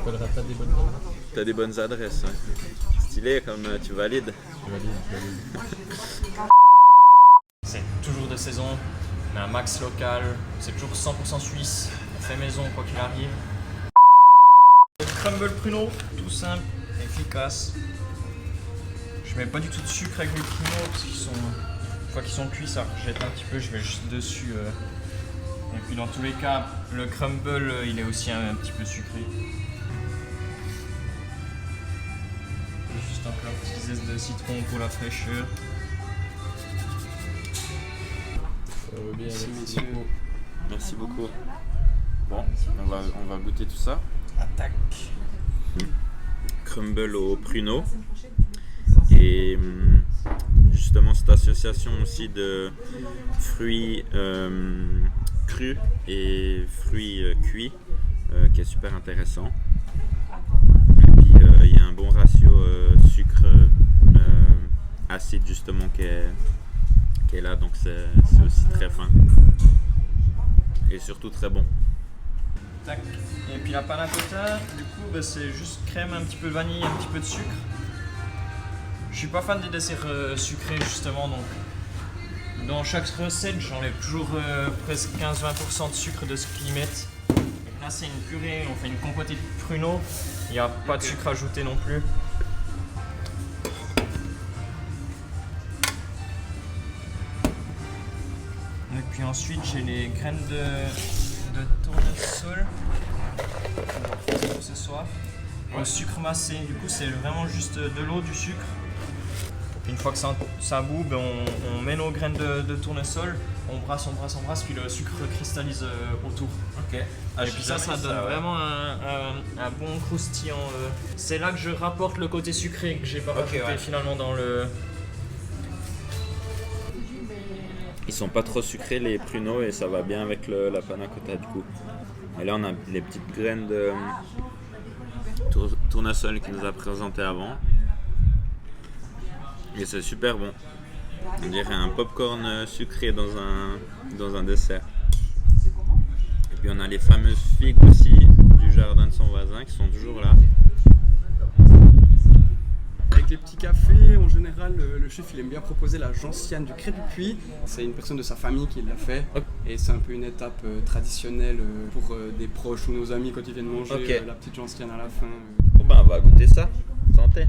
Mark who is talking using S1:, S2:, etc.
S1: m'appelleras t'as des bonnes adresses.
S2: T'as des bonnes adresses, ouais. Stylé, comme tu valides.
S1: Je valide.
S3: C'est toujours de saison, on a un max local, c'est toujours 100% suisse, on fait maison quoi qu'il arrive. Crumble pruneau, tout simple, efficace. Je mets pas du tout de sucre avec les pruneaux parce qu'ils sont, une fois qu'ils sont cuits, ça rejette un petit peu, je mets juste dessus. Et puis dans tous les cas, le crumble il est aussi un petit peu sucré. Juste encore une petite zeste de citron pour la fraîcheur.
S1: Merci
S2: messieurs. Merci beaucoup. Bon, on va goûter tout ça.
S3: Attaque.
S2: Crumble au pruneau. Et justement cette association aussi de fruits crus et fruits cuits qui est super intéressant. Et puis il y a un bon ratio sucre acide justement qui est là, donc c'est aussi très fin et surtout très bon.
S3: Tac. Et puis la panna cotta, du coup c'est juste crème, un petit peu de vanille, un petit peu de sucre. Je suis pas fan des desserts sucrés justement, donc dans chaque recette j'enlève toujours presque 15-20% de sucre de ce qu'ils mettent. Et là c'est une purée, on fait une compotée de pruneaux, il n'y a pas de sucre ajouté non plus. Et puis ensuite j'ai les graines de tournesol pour ce soir. Au sucre massé, du coup c'est vraiment juste de l'eau, du sucre. Une fois que ça bout, ben on met nos graines de tournesol, on brasse, puis le sucre cristallise autour.
S2: Ok.
S3: Et puis ça donne vraiment un bon croustillant. C'est là que je rapporte le côté sucré que j'ai pas rajouté finalement dans le...
S2: Ils sont pas trop sucrés les pruneaux et ça va bien avec la panna cotta du coup. Et là on a les petites graines de tournesol qu'il nous a présenté avant. Et c'est super bon. On dirait un popcorn sucré dans un dessert. Et puis on a les fameuses figues aussi du jardin de son voisin qui sont toujours là.
S4: Avec les petits cafés, en général, le chef il aime bien proposer la gentiane du Cré-du-Puy. C'est une personne de sa famille qui l'a fait. Et c'est un peu une étape traditionnelle pour des proches ou nos amis quand ils viennent manger la petite gentiane à la fin.
S2: Bon ben on va goûter ça. Santé.